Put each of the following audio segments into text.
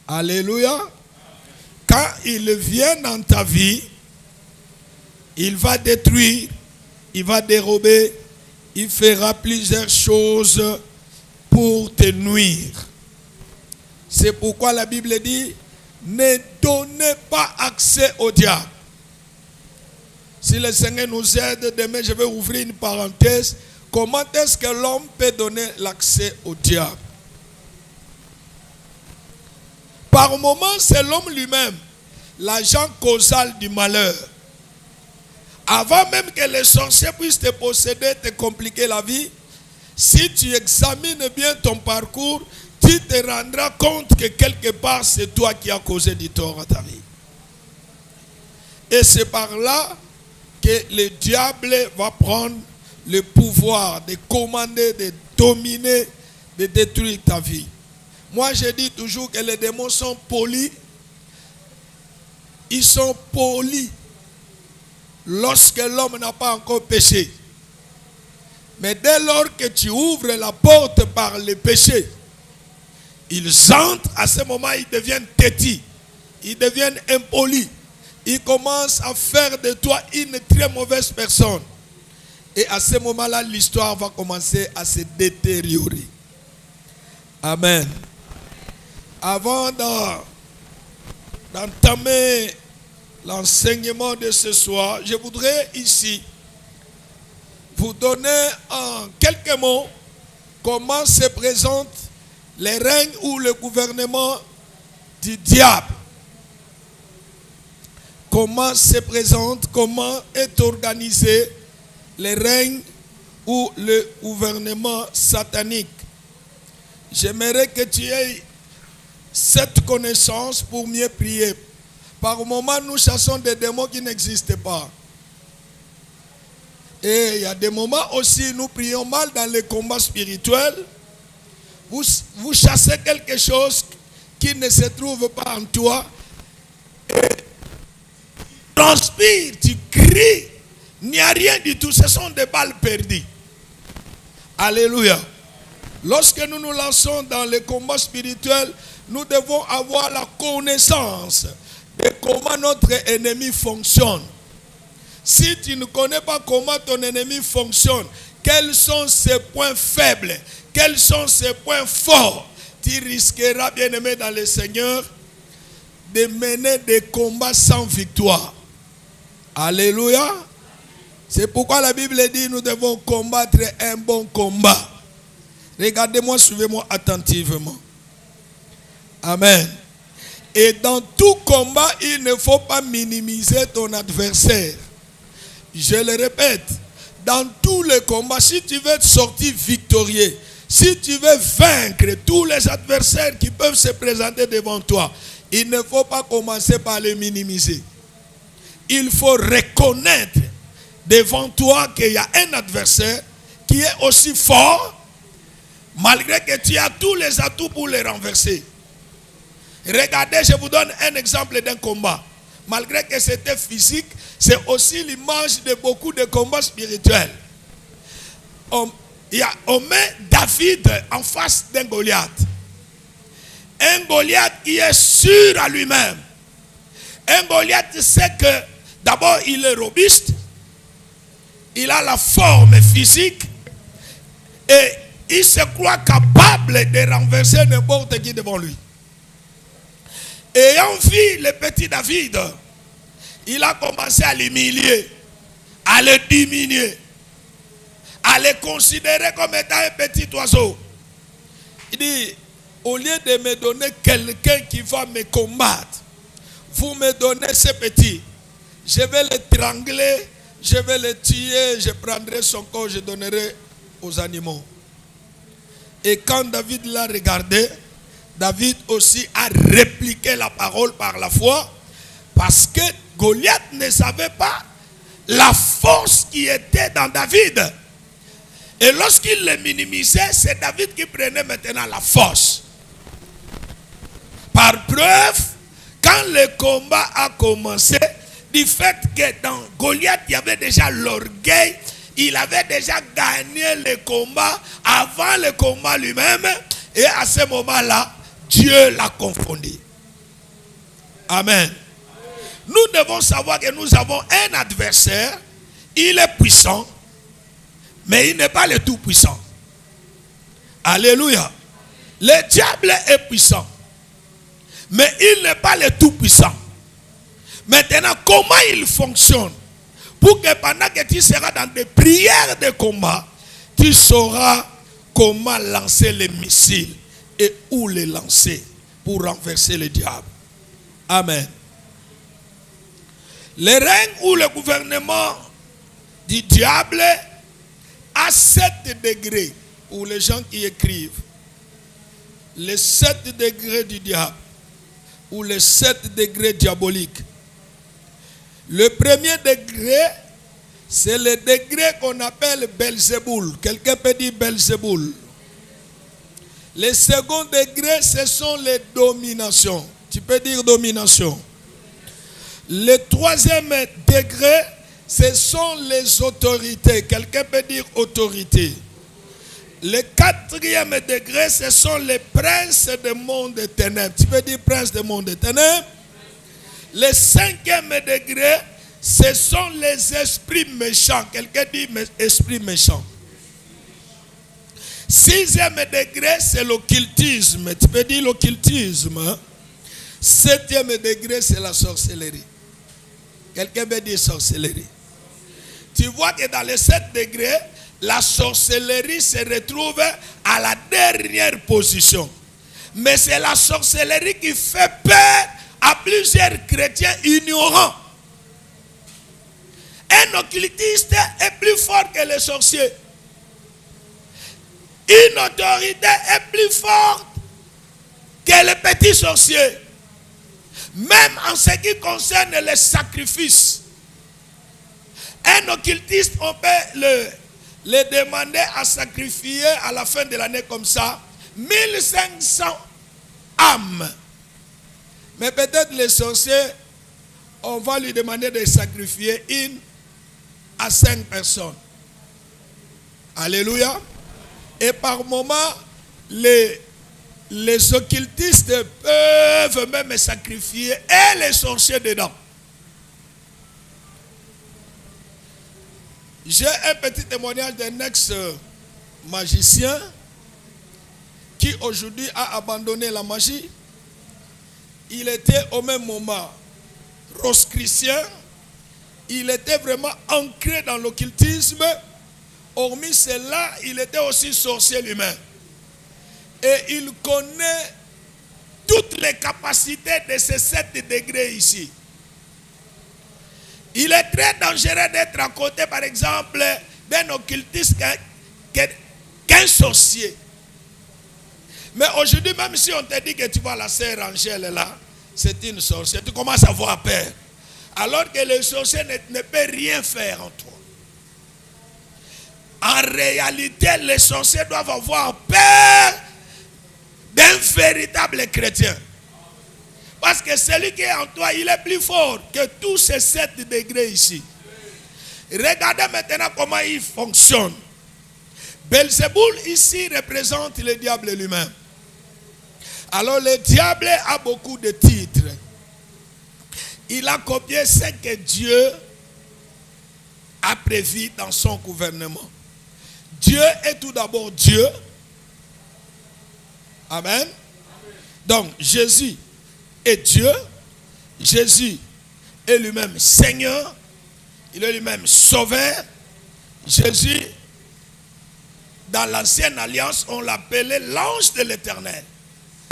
Alléluia. Quand il vient dans ta vie, il va détruire, il va dérober, il fera plusieurs choses pour te nuire. C'est pourquoi la Bible dit, ne donnez pas accès au diable. Si le Seigneur nous aide, demain je vais ouvrir une parenthèse. Comment est-ce que l'homme peut donner l'accès au diable? Par moment, c'est l'homme lui-même, l'agent causal du malheur. Avant même que les sorciers puissent te posséder, te compliquer la vie, si tu examines bien ton parcours, tu te rendras compte que quelque part, c'est toi qui as causé du tort à ta vie. Et c'est par là que le diable va prendre le pouvoir de commander, de dominer, de détruire ta vie. Moi, je dis toujours que les démons sont polis. Ils sont polis lorsque l'homme n'a pas encore péché. Mais dès lors que tu ouvres la porte par le péché, ils entrent, à ce moment ils deviennent têtus, ils deviennent impolis. Ils commencent à faire de toi une très mauvaise personne. Et à ce moment-là, l'histoire va commencer à se détériorer. Amen. Avant d'entamer l'enseignement de ce soir, je voudrais ici vous donner en quelques mots comment se présente le règne ou le gouvernement du diable. Comment se présente, comment est organisé le règne ou le gouvernement satanique. J'aimerais que tu aies cette connaissance pour mieux prier. Par moments, nous chassons des démons qui n'existent pas. Et il y a des moments aussi, nous prions mal dans les combats spirituels. Vous chassez quelque chose qui ne se trouve pas en toi. Et tu transpires, tu cries. Il n'y a rien du tout. Ce sont des balles perdues. Alléluia. Lorsque nous nous lançons dans les combats spirituels, nous devons avoir la connaissance de comment notre ennemi fonctionne. Si tu ne connais pas comment ton ennemi fonctionne, quels sont ses points faibles, quels sont ses points forts, tu risqueras, bien-aimé dans le Seigneur, de mener des combats sans victoire. Alléluia. C'est pourquoi la Bible dit nous devons combattre un bon combat. Regardez-moi, suivez-moi attentivement. Amen. Et dans tout combat, il ne faut pas minimiser ton adversaire. Je le répète, dans tous les combats, si tu veux sortir victorieux, si tu veux vaincre tous les adversaires qui peuvent se présenter devant toi, il ne faut pas commencer par les minimiser. Il faut reconnaître devant toi qu'il y a un adversaire qui est aussi fort, malgré que tu as tous les atouts pour les renverser. Regardez, je vous donne un exemple d'un combat. Malgré que c'était physique, c'est aussi l'image de beaucoup de combats spirituels. On met David en face d'un Goliath. Un Goliath qui est sûr à lui-même. Un Goliath sait que d'abord il est robuste, il a la forme physique et il se croit capable de renverser n'importe qui devant lui. Ayant vu le petit David, il a commencé à l'humilier, à le diminuer, à le considérer comme étant un petit oiseau. Il dit, au lieu de me donner quelqu'un qui va me combattre, vous me donnez ce petit, je vais l'étrangler, je vais le tuer, je prendrai son corps, je donnerai aux animaux. Et quand David l'a regardé, David aussi a répliqué la parole par la foi, parce que Goliath ne savait pas la force qui était dans David. Et lorsqu'il le minimisait, c'est David qui prenait maintenant la force. Par preuve, quand le combat a commencé, du fait que dans Goliath, il y avait déjà l'orgueil, il avait déjà gagné le combat avant le combat lui-même, et à ce moment-là, Dieu l'a confondu. Amen. Nous devons savoir que nous avons un adversaire. Il est puissant, mais il n'est pas le tout puissant. Alléluia. Le diable est puissant, mais il n'est pas le tout puissant. Maintenant, comment il fonctionne? Pour que pendant que tu seras dans des prières de combat, tu sauras comment lancer les missiles et où les lancer pour renverser le diable. Amen. Le règne ou le gouvernement du diable a 7 degrés pour les gens qui écrivent. Les 7 degrés du diable ou les 7 degrés diaboliques. Le premier degré, c'est le degré qu'on appelle Belzéboul. Quelqu'un peut dire Belzéboul. Le second degré, ce sont les dominations. Tu peux dire domination. Le troisième degré, ce sont les autorités. Quelqu'un peut dire autorité. Le quatrième degré, ce sont les princes du monde des ténèbres. Tu peux dire prince du monde des ténèbres. Le cinquième degré, ce sont les esprits méchants. Quelqu'un dit esprit méchant. Sixième degré, c'est l'occultisme. Tu peux dire l'occultisme. Septième degré, c'est la sorcellerie. Quelqu'un peut dire sorcellerie. Tu vois que dans les 7 degrés, la sorcellerie se retrouve à la dernière position. Mais c'est la sorcellerie qui fait peur à plusieurs chrétiens ignorants. Un occultiste est plus fort que le sorcier. Une autorité est plus forte que le petit sorcier. Même en ce qui concerne les sacrifices. Un occultiste, on peut le demander à sacrifier à la fin de l'année comme ça 1500 âmes. Mais peut-être les sorciers, on va lui demander de sacrifier 1 à 5 personnes. Alléluia. Et par moment, les occultistes peuvent même sacrifier et les sorciers dedans. J'ai un petit témoignage d'un ex-magicien qui aujourd'hui a abandonné la magie. Il était au même moment rosicrucien. Il était vraiment ancré dans l'occultisme. Hormis cela, il était aussi sorcier lui-même. Et il connaît toutes les capacités de ces 7 degrés ici. Il est très dangereux d'être à côté, par exemple, d'un occultiste qu'un sorcier. Mais aujourd'hui, même si on te dit que tu vois la sœur Angèle là, c'est une sorcière, tu commences à avoir peur. Alors que le sorcier ne peut rien faire en toi. En réalité, les sorciers doivent avoir peur d'un véritable chrétien. Parce que celui qui est en toi, il est plus fort que tous ces 7 degrés ici. Regardez maintenant comment il fonctionne. Belzéboul ici représente le diable lui-même. Alors le diable a beaucoup de titres. Il a copié ce que Dieu a prévu dans son gouvernement. Dieu est tout d'abord Dieu. Amen. Donc Jésus est Dieu. Jésus est lui-même Seigneur. Il est lui-même Sauveur. Jésus, dans l'ancienne alliance, on l'appelait l'ange de l'Éternel.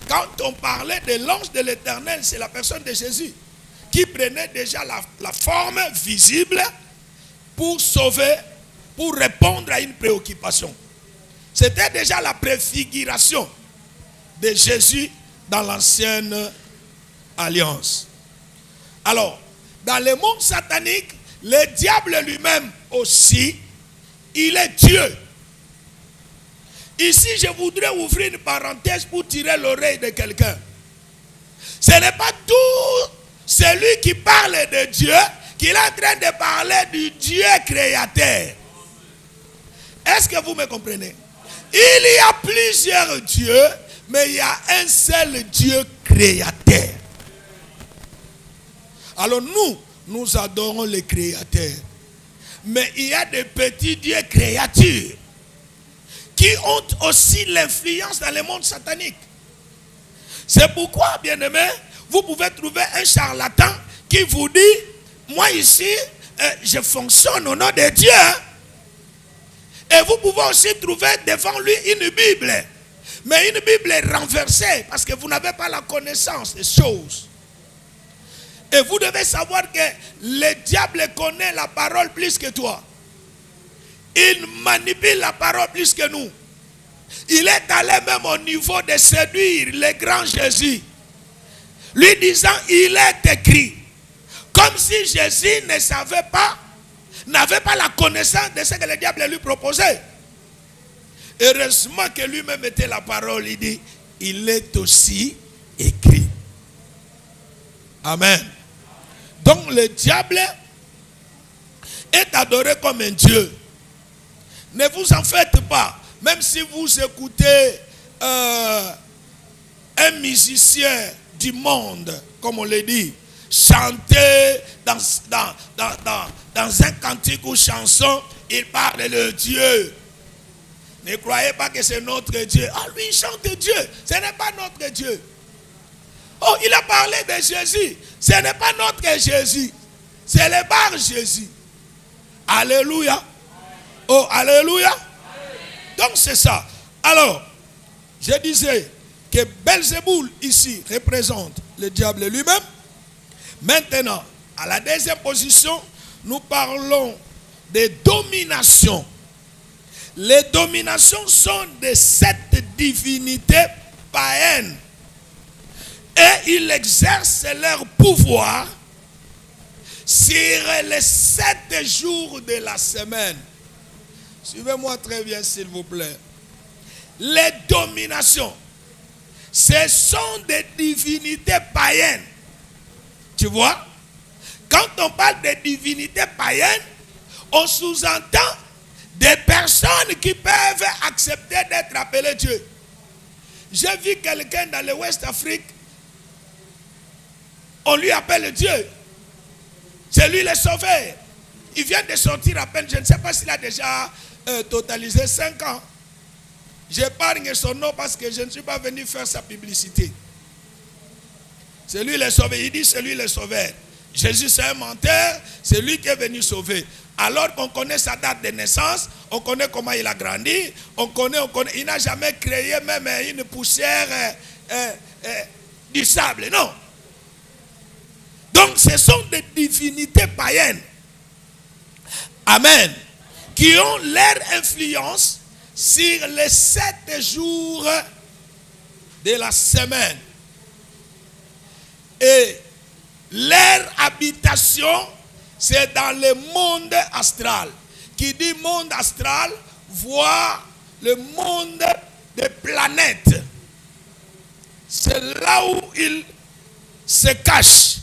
Quand on parlait de l'ange de l'Éternel, c'est la personne de Jésus qui prenait déjà la forme visible pour sauver, pour répondre à une préoccupation. C'était déjà la préfiguration de Jésus dans l'ancienne alliance. Alors, dans le monde satanique, le diable lui-même aussi, il est Dieu. Ici, je voudrais ouvrir une parenthèse pour tirer l'oreille de quelqu'un. Ce n'est pas tout celui qui parle de Dieu qu'il est en train de parler du Dieu créateur. Est-ce que vous me comprenez? Il y a plusieurs dieux, mais il y a un seul Dieu créateur. Alors nous adorons les créateurs. Mais il y a des petits dieux créatures qui ont aussi l'influence dans le monde satanique. C'est pourquoi, bien-aimés, vous pouvez trouver un charlatan qui vous dit, moi ici, je fonctionne au nom de Dieu. Et vous pouvez aussi trouver devant lui une Bible. Mais une Bible renversée parce que vous n'avez pas la connaissance des choses. Et vous devez savoir que le diable connaît la parole plus que toi. Il manipule la parole plus que nous. Il est allé même au niveau de séduire le grand Jésus. Lui disant, il est écrit. Comme si Jésus ne savait pas, n'avait pas la connaissance de ce que le diable lui proposait. Heureusement que lui-même était la parole. Il dit, il est aussi écrit. Amen. Donc le diable est adoré comme un Dieu. Ne vous en faites pas. Même si vous écoutez un musicien du monde, comme on le dit, chanter dans un cantique ou chanson, il parle de Dieu. Ne croyez pas que c'est notre Dieu. Ah, lui, il chante Dieu. Ce n'est pas notre Dieu. Oh, il a parlé de Jésus. Ce n'est pas notre Jésus. C'est le bar Jésus. Alléluia. Oh, alléluia. Donc c'est ça. Alors, je disais que Belzéboul ici représente le diable lui-même. Maintenant, à la deuxième position, nous parlons de domination. Les dominations sont de 7 divinités païennes. Et ils exercent leur pouvoir sur les 7 jours de la semaine. Suivez-moi très bien, s'il vous plaît. Les dominations, ce sont des divinités païennes. Tu vois? Quand on parle de divinités païennes, on sous-entend des personnes qui peuvent accepter d'être appelées Dieu. J'ai vu quelqu'un dans le West Afrique, on lui appelle Dieu. C'est lui le sauveur. Il vient de sortir à peine, je ne sais pas s'il a déjà totalisé 5 ans. J'épargne son nom parce que je ne suis pas venu faire sa publicité. C'est lui le sauveur. Il dit c'est lui le sauveur. Jésus c'est un menteur, c'est lui qui est venu sauver. Alors qu'on connaît sa date de naissance, on connaît comment il a grandi, on connaît. Il n'a jamais créé même une poussière du sable, non. Donc ce sont des divinités païennes. Amen. Qui ont leur influence sur les 7 jours de la semaine. Et leur habitation, c'est dans le monde astral. Qui dit monde astral, voit le monde des planètes. C'est là où ils se cachent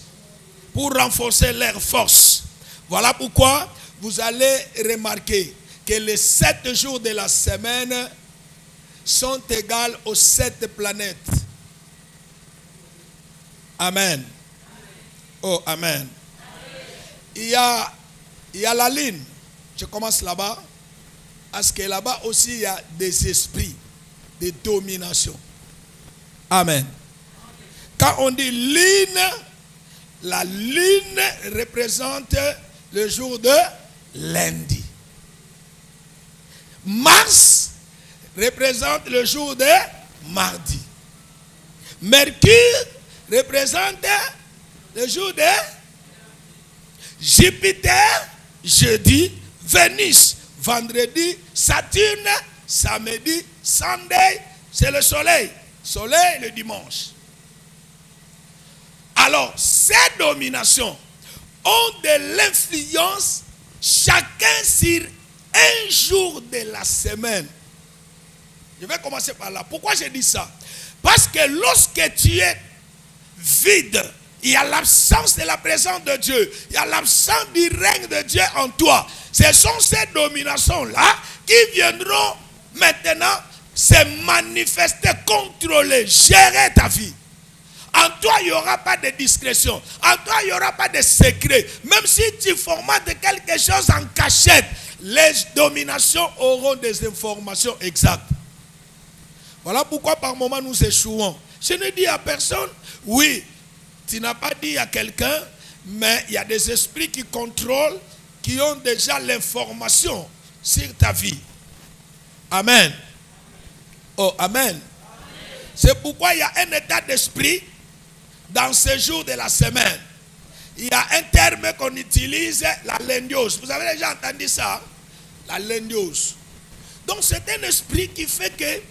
pour renforcer leur force. Voilà pourquoi vous allez remarquer que les 7 jours de la semaine sont égaux aux 7 planètes. Amen. Oh, amen. Il y a la ligne. Je commence là-bas. Parce que là-bas aussi, il y a des esprits de domination. Amen. Quand on dit ligne, la lune représente le jour de lundi. Mars représente le jour de mardi. Mercure représente le jour de Jupiter, jeudi, Vénus, vendredi, Saturne, samedi, Sunday, c'est le soleil. Soleil le dimanche. Alors, ces dominations ont de l'influence chacun sur un jour de la semaine. Je vais commencer par là. Pourquoi je dis ça? Parce que lorsque tu es vide, il y a l'absence de la présence de Dieu. Il y a l'absence du règne de Dieu en toi. Ce sont ces dominations-là qui viendront maintenant se manifester, contrôler, gérer ta vie. En toi, toi, il n'y aura pas de discrétion. En toi, il n'y aura pas de secret. Même si tu formates quelque chose en cachette, les dominations auront des informations exactes. Voilà pourquoi par moment nous échouons. Je ne dis à personne, oui, tu n'as pas dit à quelqu'un, mais il y a des esprits qui contrôlent, qui ont déjà l'information sur ta vie. Amen. Oh, amen. C'est pourquoi il y a un état d'esprit dans ce jour de la semaine. Il y a un terme qu'on utilise, la lendiose. Vous avez déjà entendu ça? La lendiose. Donc c'est un esprit qui fait que,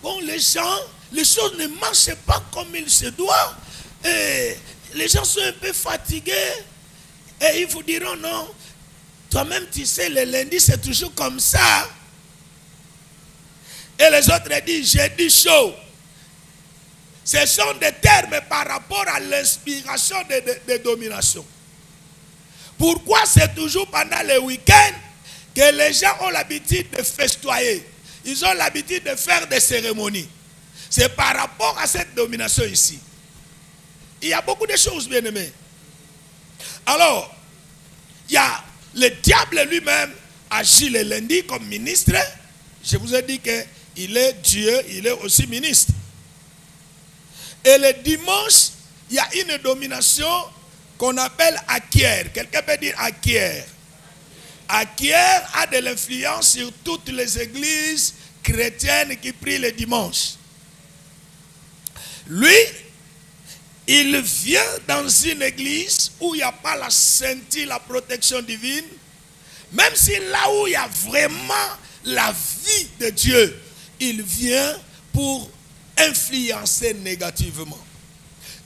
bon, les choses ne marchent pas comme il se doit. Et les gens sont un peu fatigués. Et ils vous diront, non, toi-même tu sais, le lundi c'est toujours comme ça. Et les autres disent, j'ai dit chaud. Ce sont des termes par rapport à l'inspiration de domination. Pourquoi c'est toujours pendant les week-ends que les gens ont l'habitude de festoyer? Ils ont l'habitude de faire des cérémonies. C'est par rapport à cette domination ici. Il y a beaucoup de choses, bien aimés. Alors, il y a le diable lui-même agit le lundi comme ministre. Je vous ai dit qu'il est Dieu, il est aussi ministre. Et le dimanche, il y a une domination qu'on appelle acquiert. Quelqu'un peut dire acquiert. Acquiert a de l'influence sur toutes les églises chrétiennes qui prient le dimanche. Lui, il vient dans une église où il n'y a pas la ceinture, la protection divine. Même si là où il y a vraiment la vie de Dieu, il vient pour influencer négativement.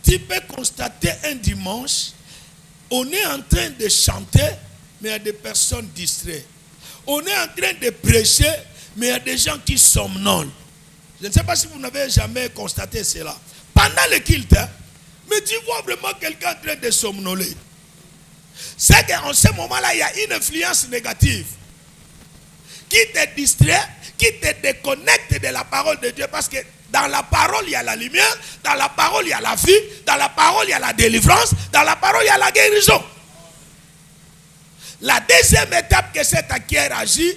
Tu peux constater un dimanche, on est en train de chanter, mais il y a des personnes distraites. On est en train de prêcher, mais il y a des gens qui somnolent. Je ne sais pas si vous n'avez jamais constaté cela. Pendant le culte, mais tu vois vraiment quelqu'un en train de somnoler. C'est qu'en ce moment-là, il y a une influence négative qui te distrait, qui te déconnecte de la parole de Dieu. Parce que dans la parole, il y a la lumière. Dans la parole, il y a la vie. Dans la parole, il y a la délivrance. Dans la parole, il y a la guérison. La deuxième étape que cet acquiert agit,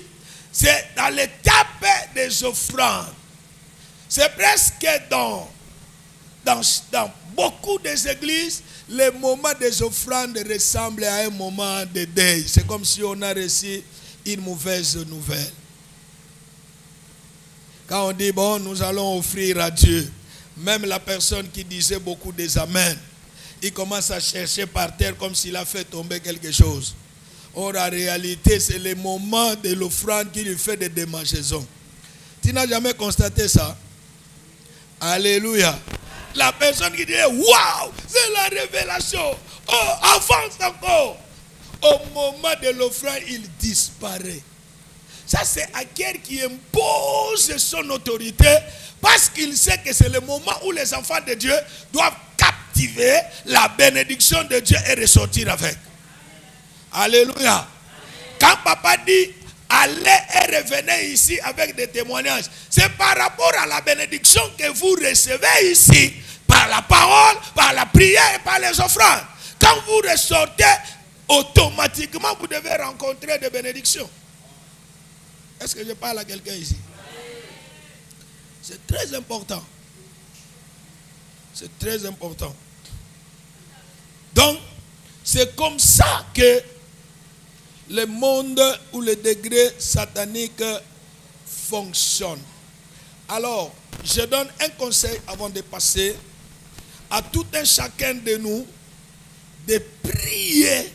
c'est dans l'étape des offrandes. C'est presque dans beaucoup des églises, le moment des offrandes ressemble à un moment de deuil. C'est comme si on a reçu une mauvaise nouvelle. Quand on dit, bon, nous allons offrir à Dieu, même la personne qui disait beaucoup des amens, il commence à chercher par terre comme s'il a fait tomber quelque chose. Or, en réalité, c'est le moment de l'offrande qui lui fait des démangeaisons. Tu n'as jamais constaté ça? Alléluia. La personne qui dit, waouh, c'est la révélation. Oh, avance encore. Au moment de l'offrande, il disparaît. Ça, c'est Acquiert qui impose son autorité parce qu'il sait que c'est le moment où les enfants de Dieu doivent captiver la bénédiction de Dieu et ressortir avec. Alléluia. Quand papa dit, allez et revenez ici avec des témoignages, c'est par rapport à la bénédiction que vous recevez ici, par la parole, par la prière et par les offrandes. Quand vous ressortez, automatiquement vous devez rencontrer des bénédictions. Est-ce que je parle à quelqu'un ici? C'est très important. C'est très important. Donc, c'est comme ça que le monde ou le degré satanique fonctionne. Alors, je donne un conseil avant de passer à tout un chacun de nous de prier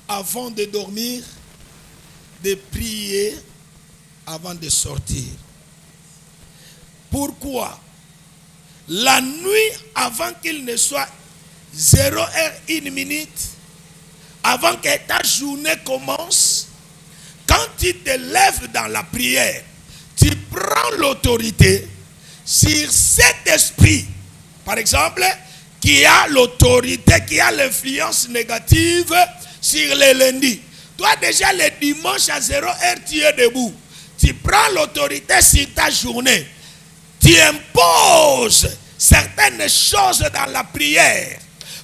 avant de dormir, de prier avant de sortir. Pourquoi? La nuit, avant qu'il ne soit 0 heure 1 minute, avant que ta journée commence, quand tu te lèves dans la prière, tu prends l'autorité sur cet esprit, par exemple, qui a l'autorité, qui a l'influence négative sur les lundis. Toi déjà le dimanche à 0 heure, tu es debout. Tu prends l'autorité sur ta journée. Tu imposes certaines choses dans la prière.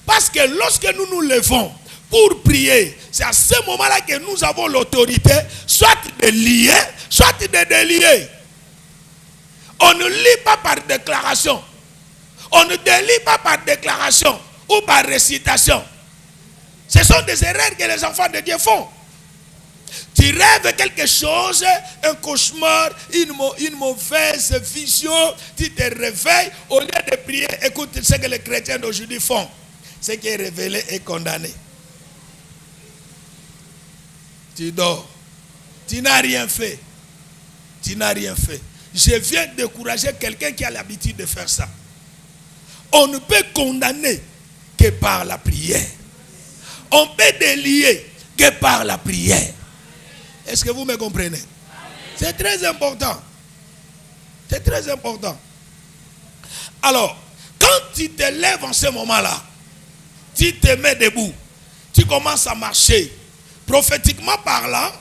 Parce que lorsque nous nous levons pour prier, c'est à ce moment-là que nous avons l'autorité, soit de lier, soit de délier. On ne lit pas par déclaration. On ne délie pas par déclaration ou par récitation. Ce sont des erreurs que les enfants de Dieu font. Tu rêves quelque chose, un cauchemar, une mauvaise vision, tu te réveilles, au lieu de prier, écoute ce que les chrétiens d'aujourd'hui font. Ce qui est révélé est condamné. Tu dors. Tu n'as rien fait. Tu n'as rien fait. Je viens décourager quelqu'un qui a l'habitude de faire ça. On ne peut condamner que par la prière. On peut délier que par la prière. Est-ce que vous me comprenez? C'est très important. C'est très important. Alors, quand tu te lèves en ce moment-là, tu te mets debout, tu commences à marcher. Prophétiquement parlant,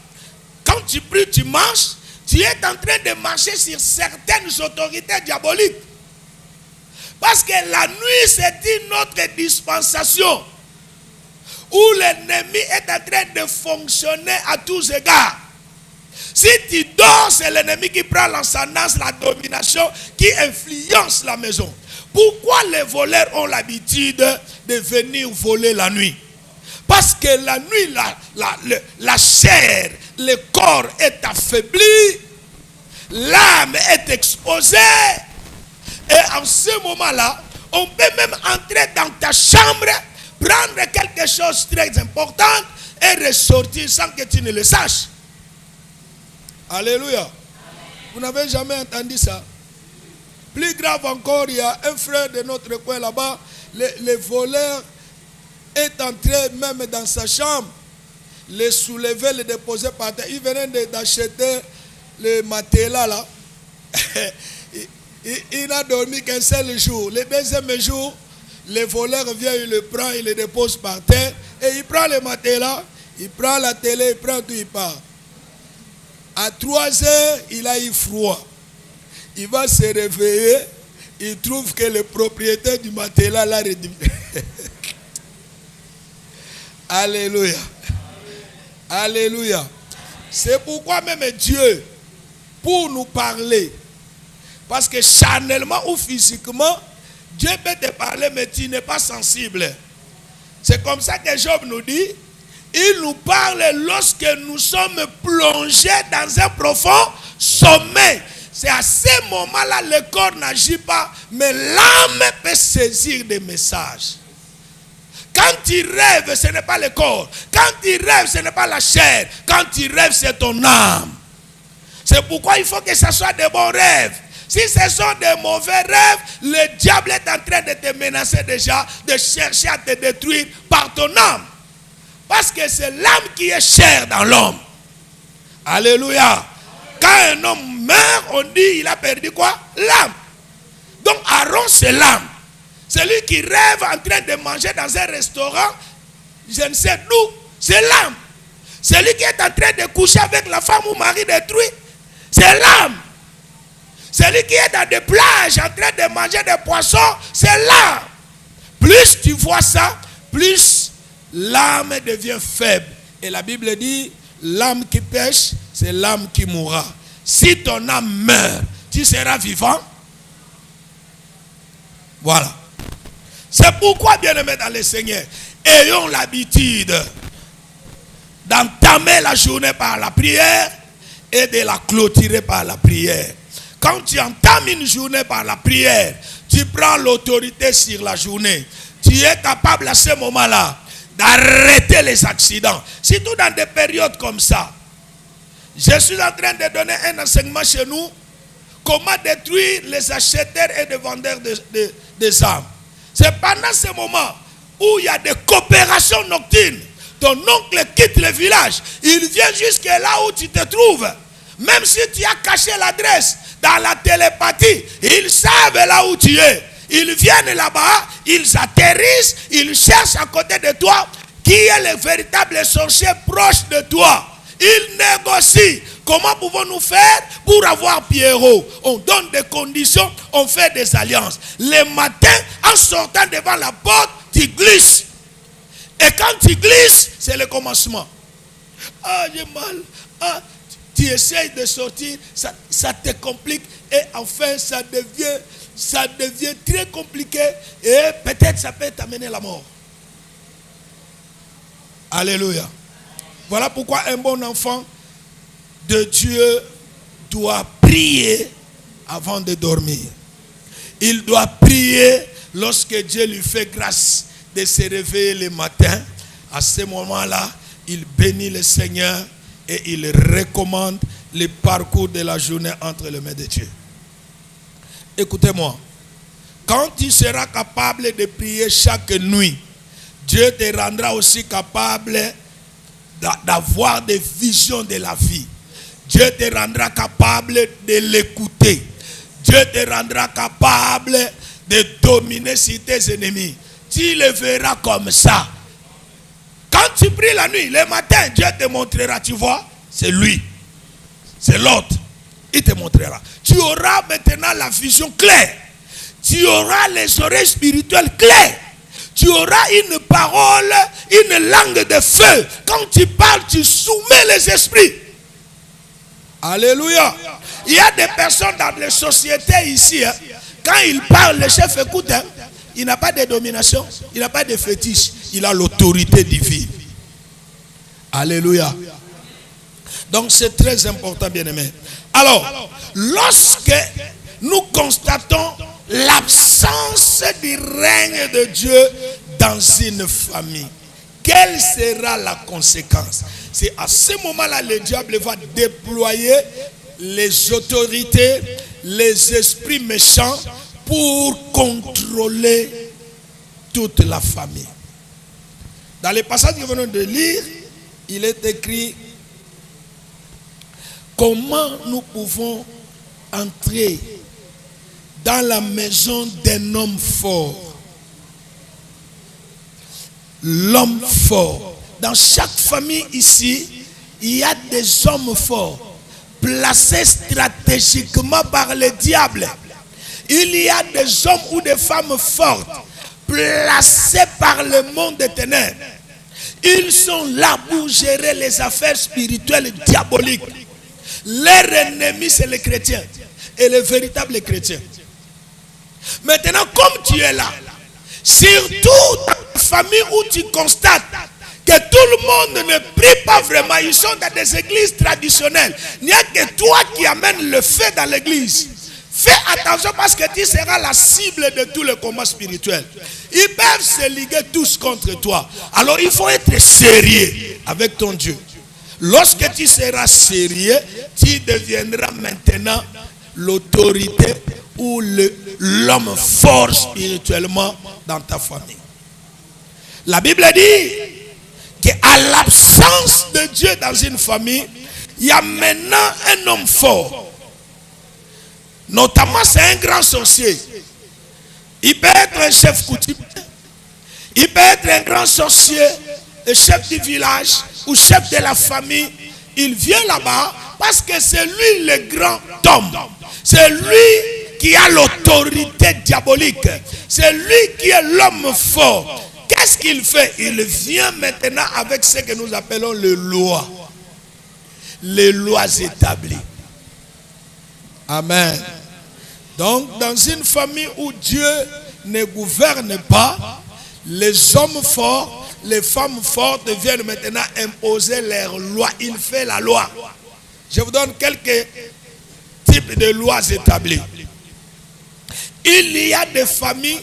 quand tu pries, tu marches, tu es en train de marcher sur certaines autorités diaboliques. Parce que la nuit, c'est une autre dispensation où l'ennemi est en train de fonctionner à tous égards. Si tu dors, c'est l'ennemi qui prend l'ascendance, la domination, qui influence la maison. Pourquoi les voleurs ont l'habitude de venir voler la nuit? Parce que la nuit, la chair, le corps est affaibli, l'âme est exposée. Et en ce moment-là, on peut même entrer dans ta chambre, prendre quelque chose de très important et ressortir sans que tu ne le saches. Alléluia. Vous n'avez jamais entendu ça? Plus grave encore, il y a un frère de notre coin là-bas, le voleur est entré même dans sa chambre, le soulever, le déposer par terre. Il venait d'acheter le matelas là. Il n'a dormi qu'un seul jour. Le deuxième jour, le voleur vient, il le prend, il le dépose par terre. Et il prend le matelas, il prend la télé, il prend tout, il part. À 3 heures, il a eu froid. Il va se réveiller, il trouve que le propriétaire du matelas l'a réduit. Alléluia. Alléluia. C'est pourquoi même Dieu, pour nous parler, parce que charnellement ou physiquement, Dieu peut te parler, mais tu n'es pas sensible. C'est comme ça que Job nous dit, il nous parle lorsque nous sommes plongés dans un profond sommeil. C'est à ce moment-là le corps n'agit pas, mais l'âme peut saisir des messages. Quand tu rêves, ce n'est pas le corps. Quand tu rêves, ce n'est pas la chair. Quand tu rêves, c'est ton âme. C'est pourquoi il faut que ce soit des bons rêves. Si ce sont des mauvais rêves, le diable est en train de te menacer déjà, de chercher à te détruire par ton âme. Parce que c'est l'âme qui est chère dans l'homme. Alléluia. Quand un homme meurt, on dit il a perdu quoi? L'âme. Donc Aaron, c'est l'âme. Celui qui rêve en train de manger dans un restaurant, je ne sais d'où, c'est l'âme. Celui qui est en train de coucher avec la femme ou mari détruit, c'est l'âme. Celui qui est dans des plages en train de manger des poissons, c'est l'âme. Plus tu vois ça, plus l'âme devient faible. Et la Bible dit, l'âme qui pêche, c'est l'âme qui mourra. Si ton âme meurt, tu seras vivant. Voilà. C'est pourquoi, bien-aimés dans le Seigneur, ayons l'habitude d'entamer la journée par la prière et de la clôturer par la prière. Quand tu entames une journée par la prière, tu prends l'autorité sur la journée. Tu es capable à ce moment-là d'arrêter les accidents. Surtout dans des périodes comme ça. Je suis en train de donner un enseignement chez nous. Comment détruire les acheteurs et les vendeurs des armes. C'est pendant ce moment où il y a des coopérations nocturnes. Ton oncle quitte le village. Il vient jusque là où tu te trouves. Même si tu as caché l'adresse dans la télépathie, ils savent là où tu es. Ils viennent là-bas, ils atterrissent, ils cherchent à côté de toi qui est le véritable sorcier proche de toi. Ils négocient Comment pouvons-nous faire pour avoir Pierrot? On donne des conditions, on fait des alliances. Le matin, en sortant devant la porte, tu glisses. Et quand tu glisses, c'est le commencement. Ah, j'ai mal. Ah, tu essayes de sortir, ça te complique. Et enfin, ça devient très compliqué. Et peut-être ça peut t'amener la mort. Alléluia. Voilà pourquoi un bon enfant de Dieu doit prier avant de dormir. Il doit prier lorsque Dieu lui fait grâce de se réveiller le matin. À ce moment-là, il bénit le Seigneur et il recommande le parcours de la journée entre les mains de Dieu. Écoutez-moi, quand tu seras capable de prier chaque nuit, Dieu te rendra aussi capable d'avoir des visions de la vie. Dieu te rendra capable de l'écouter. Dieu te rendra capable de dominer sur tes ennemis. Tu le verras comme ça. Quand tu pries la nuit, le matin, Dieu te montrera, tu vois, c'est lui. C'est l'autre. Il te montrera. Tu auras maintenant la vision claire. Tu auras les oreilles spirituelles claires. Tu auras une parole, une langue de feu. Quand tu parles, tu soumets les esprits. Alléluia. Il y a des personnes dans les sociétés ici, hein, quand ils parlent, le chef écoute, hein, il n'a pas de domination, il n'a pas de fétiche, il a l'autorité divine. Alléluia. Donc c'est très important, bien-aimé. Alors, lorsque nous constatons l'absence du règne de Dieu dans une famille, quelle sera la conséquence? C'est à ce moment-là le diable va déployer les autorités, les esprits méchants pour contrôler toute la famille. Dans les passages que nous venons de lire, il est écrit comment nous pouvons entrer dans la maison d'un homme fort. L'homme fort. Dans chaque famille ici, il y a des hommes forts, placés stratégiquement par le diable. Il y a des hommes ou des femmes fortes, placés par le monde des ténèbres. Ils sont là pour gérer les affaires spirituelles diaboliques. Leur ennemi, c'est les chrétiens. Et les véritables chrétiens. Maintenant, comme tu es là, surtout dans la famille où tu constates que tout le monde ne prie pas vraiment, ils sont dans des églises traditionnelles. Il n'y a que toi qui amènes le feu dans l'église. Fais attention parce que tu seras la cible de tous les combats spirituels. Ils peuvent se liguer tous contre toi. Alors il faut être sérieux avec ton Dieu. Lorsque tu seras sérieux, tu deviendras maintenant l'autorité ou l'homme fort spirituellement dans ta famille. La Bible dit qu'à l'absence de Dieu dans une famille, il y a maintenant un homme fort. Notamment, c'est un grand sorcier. Il peut être un chef coutumier. Il peut être un grand sorcier, le chef du village ou chef de la famille. Il vient là-bas parce que c'est lui le grand homme. C'est lui qui a l'autorité diabolique. C'est lui qui est l'homme fort. Qu'est-ce qu'il fait? Il vient maintenant avec ce que nous appelons les lois. Les lois établies. Amen. Donc, dans une famille où Dieu ne gouverne pas, les hommes forts, les femmes fortes viennent maintenant imposer leurs lois. Il fait la loi. Je vous donne quelques types de lois établies. Il y a des familles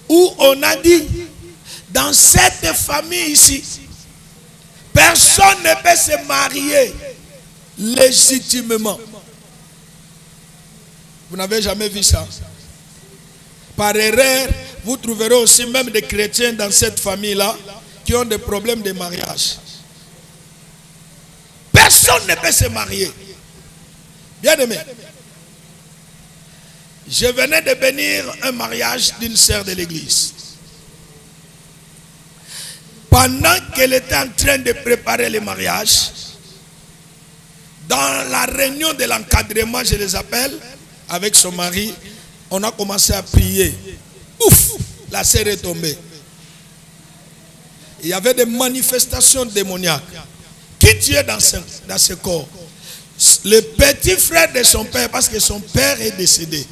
où on a dit, dans cette famille ici, personne ne peut se marier légitimement. Vous n'avez jamais vu ça? Par erreur, vous trouverez aussi même des chrétiens dans cette famille-là qui ont des problèmes de mariage. Personne ne peut se marier. Bien aimé, je venais de bénir un mariage d'une sœur de l'église. Pendant qu'elle était en train de préparer le mariage, Dans la réunion de l'encadrement, je les appelle, avec son mari, on a commencé à prier. Ouf, la serre est tombée. Il y avait des manifestations démoniaques. Qui tuait dans ce corps? Le petit frère de son père, parce que son père est décédé.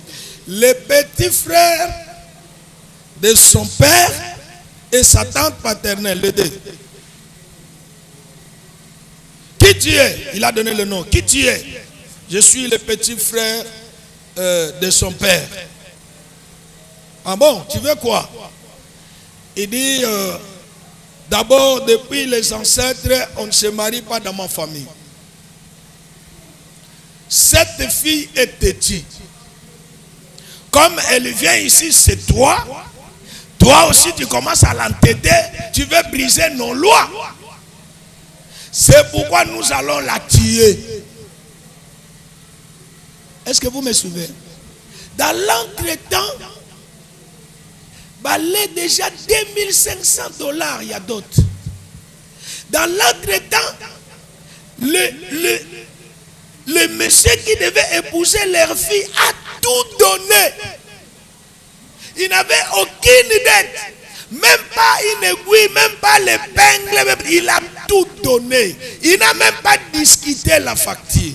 Le petit frère de son père et sa tante paternelle, les deux. Qui tu es? Il a donné le nom. Qui tu es? Je suis le petit frère de son père. Ah bon, tu veux quoi? Il dit, d'abord, depuis les ancêtres, on ne se marie pas dans ma famille. Cette fille est têtue. Comme elle vient ici, c'est toi. Toi aussi, tu commences à l'entêter. Tu veux briser nos lois. C'est pourquoi nous allons la tuer. Est-ce que vous me suivez? Dans l'entretemps, balai déjà $2500, il y a d'autres. Dans l'entretemps, le monsieur qui devait épouser leur fille a tout donné. Il n'avait aucune dette. Même pas une aiguille, même pas l'épingle, il a tout donné. Il n'a même pas discuté la facture.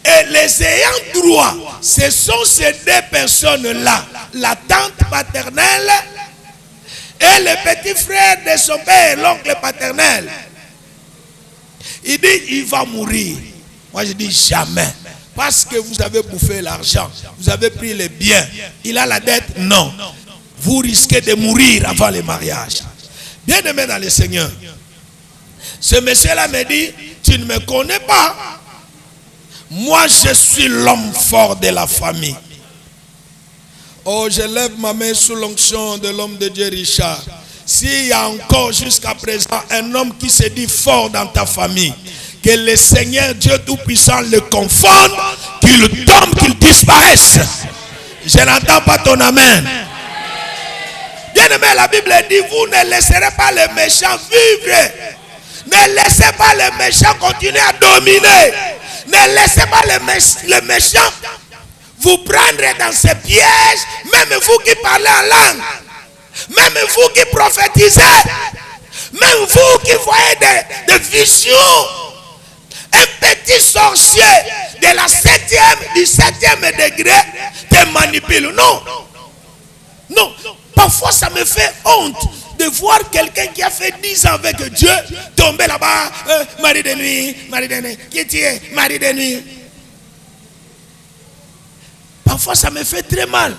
Et les ayants droit, ce sont ces deux personnes-là, la tante paternelle et le petit frère de son père, l'oncle paternel. Il dit, il va mourir. Moi je dis jamais. Parce que vous avez bouffé l'argent, vous avez pris les biens. Il a la dette? Non. Vous risquez de mourir avant le mariage. Bien aimé dans le Seigneur. Ce monsieur-là me dit, tu ne me connais pas. Moi, je suis l'homme fort de la famille. Oh, je lève ma main sous l'onction de l'homme de Dieu Richard. S'il y a encore jusqu'à présent un homme qui se dit fort dans ta famille, que le Seigneur Dieu Tout-Puissant le confonde, qu'il tombe, qu'il disparaisse. Je n'entends pas ton amen. Bien aimé, la Bible dit, vous ne laisserez pas les méchants vivre. Ne laissez pas les méchants continuer à dominer. Ne laissez pas les méchants vous prendre dans ces pièges. Même vous qui parlez en langue. Même vous qui prophétisez. Même vous qui voyez des visions. Un petit sorcier de la 7e, du 7e degré te manipule. Non. Non. Parfois ça me fait honte de voir quelqu'un qui a fait 10 ans avec Dieu tomber là-bas, mari de nuit, qui tu es, mari de nuit. Parfois ça me fait très mal.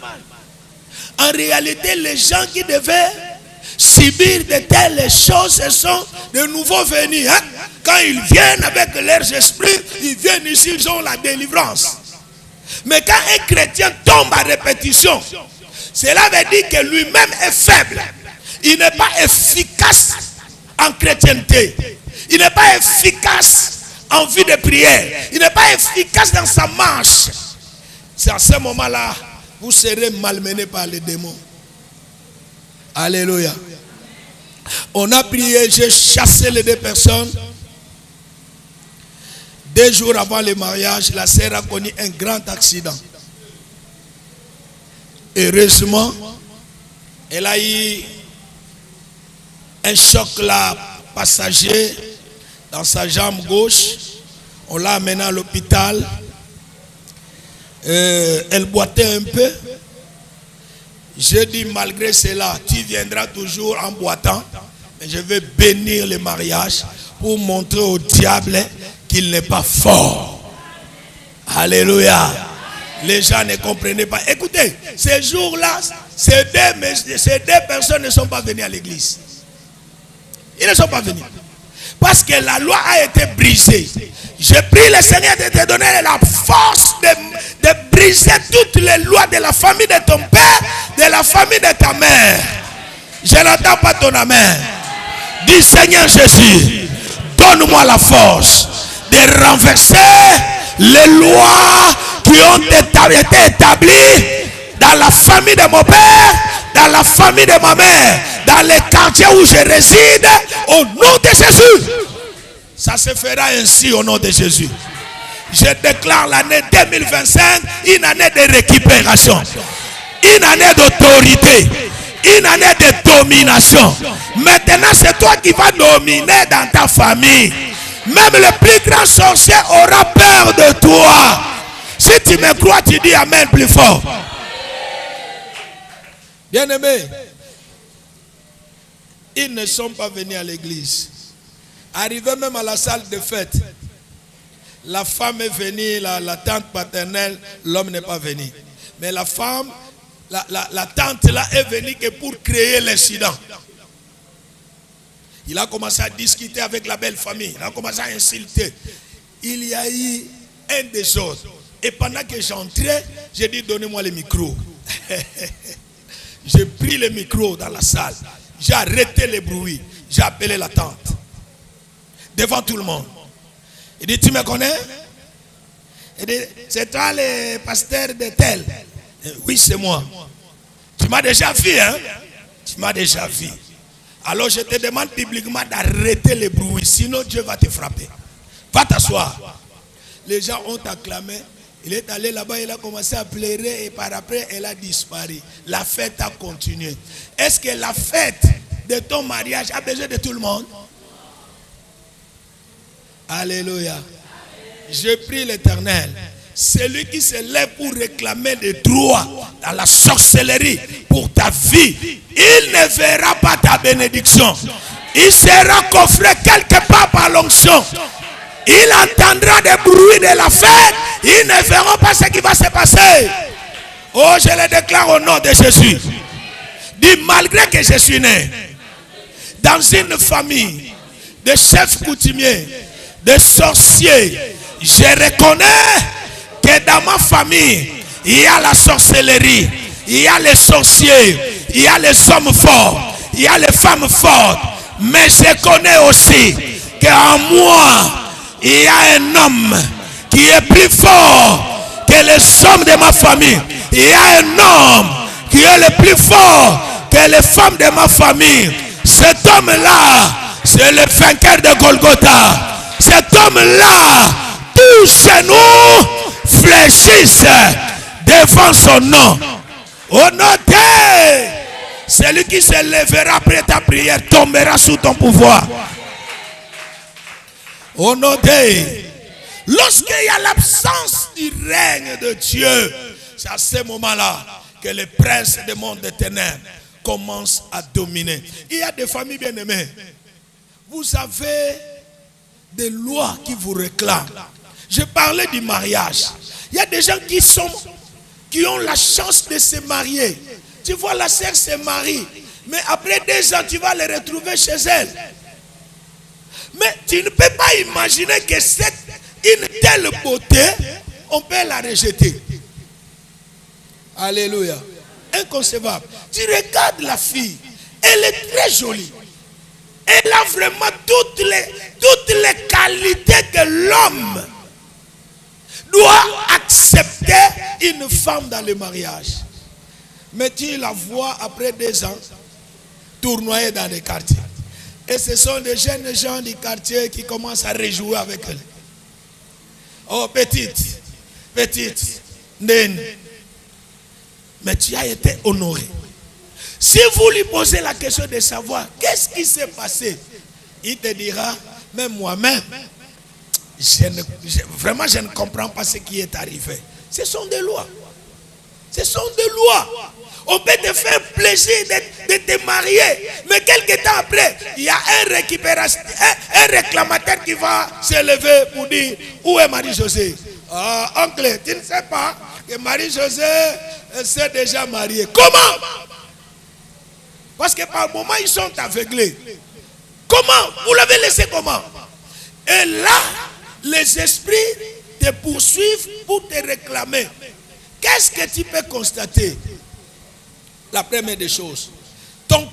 En réalité, les gens qui devaient subir de telles choses, ce sont de nouveaux venus. Hein? Quand ils viennent avec leurs esprits, ils viennent ici, ils ont la délivrance. Mais quand un chrétien tombe à répétition, cela veut dire que lui-même est faible. Il n'est pas efficace en chrétienté. Il n'est pas efficace en vie de prière. Il n'est pas efficace dans sa marche. C'est à ce moment-là, vous serez malmené par les démons. Alléluia. On a prié, j'ai chassé les deux personnes. 2 jours avant le mariage, la sœur a connu un grand accident. Heureusement, elle a eu un choc là, passager, dans sa jambe gauche. On l'a amenée à l'hôpital. Elle boitait un peu. J'ai dit, malgré cela, tu viendras toujours en boitant. Mais je vais bénir le mariage pour montrer au diable qu'il n'est pas fort. Alléluia. Les gens ne comprenaient pas. Écoutez, ces jours-là, ces deux personnes ne sont pas venues à l'église. Ils ne sont pas venus. Parce que la loi a été brisée. J'ai pris le Seigneur de te donner la force de briser toutes les lois de la famille de ton père, de la famille de ta mère. Je n'entends pas ton amen. Dis, Seigneur Jésus, donne-moi la force de renverser les lois qui ont été établies dans la famille de mon père, dans la famille de ma mère, dans les quartiers où je réside, au nom de Jésus. Ça se fera ainsi au nom de Jésus. Je déclare l'année 2025 une année de récupération, une année d'autorité, une année de domination. Maintenant, c'est toi qui vas dominer dans ta famille. Même le plus grand sorcier aura peur de toi. Si tu me crois, tu dis Amen plus fort. Bien-aimés, ils ne sont pas venus à l'église. Arrivés même à la salle de fête, la femme est venue, la tante paternelle, l'homme n'est pas venu. Mais la femme, la tante là est venue que pour créer l'incident. Il a commencé à discuter avec la belle famille. Il a commencé à insulter. Il y a eu un des autres. Et pendant que j'entrais, j'ai dit donnez-moi le micro. J'ai pris le micro dans la salle. J'ai arrêté les bruits. J'ai appelé la tante. Devant tout le monde. Il dit, tu me connais? Il dit, c'est toi le pasteur de tel? Oui, c'est moi. Tu m'as déjà vu, hein? Tu m'as déjà vu. Alors je te demande publiquement d'arrêter les bruits. Sinon Dieu va te frapper. Va t'asseoir. Les gens ont acclamé. Il est allé là-bas, il a commencé à pleurer et par après, elle a disparu. La fête a continué. Est-ce que la fête de ton mariage a besoin de tout le monde? Alléluia. Je prie l'Éternel. Celui qui se lève pour réclamer des droits dans la sorcellerie pour ta vie, il ne verra pas ta bénédiction. Il sera coffré quelque part par l'onction. Il entendra des bruits de la fête. Ils ne verront pas ce qui va se passer. Oh, je le déclare au nom de Jésus. Dis, malgré que je suis né dans une famille de chefs coutumiers, de sorciers, je reconnais que dans ma famille, il y a la sorcellerie, il y a les sorciers, il y a les hommes forts, il y a les femmes fortes. Mais je connais aussi qu'en moi, il y a un homme qui est plus fort que les hommes de ma famille. Il y a un homme qui est le plus fort que les femmes de ma famille. Cet homme-là, c'est le vainqueur de Golgotha. Cet homme-là, tous chez nous fléchissent devant son nom. Au nom de celui qui se lèvera après ta prière tombera sous ton pouvoir. Au nom de lorsqu'il y a l'absence du règne de Dieu, c'est à ce moment-là que les princes du monde des ténèbres commencent à dominer. Il y a des familles bien-aimées. Vous avez des lois qui vous réclament. Je parlais du mariage. Il y a des gens qui ont la chance de se marier. Tu vois, la sœur se marie, mais après 2 ans, tu vas les retrouver chez elle. Mais tu ne peux pas imaginer que une telle beauté, on peut la rejeter. Alléluia. Inconcevable. Tu regardes la fille, elle est très jolie. Elle a vraiment toutes les qualités que l'homme doit accepter une femme dans le mariage. Mais tu la vois après 2 ans tournoyer dans les quartiers. Et ce sont des jeunes gens du quartier qui commencent à rejouer avec elle. Oh, petite, naine. Mais tu as été honoré. Si vous lui posez la question de savoir qu'est-ce qui s'est passé, il te dira, même moi-même, vraiment je ne comprends pas ce qui est arrivé. Ce sont des lois. Ce sont des lois. On peut te faire plaisir de te marier, mais quelque temps après, il y a un réclamateur qui va se lever pour dire, où est Marie-Josée? Ah, oncle, tu ne sais pas que Marie-Josée s'est déjà mariée. Comment? Parce que par moment, ils sont aveuglés. Comment? Vous l'avez laissé comment? Et là, les esprits te poursuivent pour te réclamer. Qu'est-ce que tu peux constater? La première des choses, ton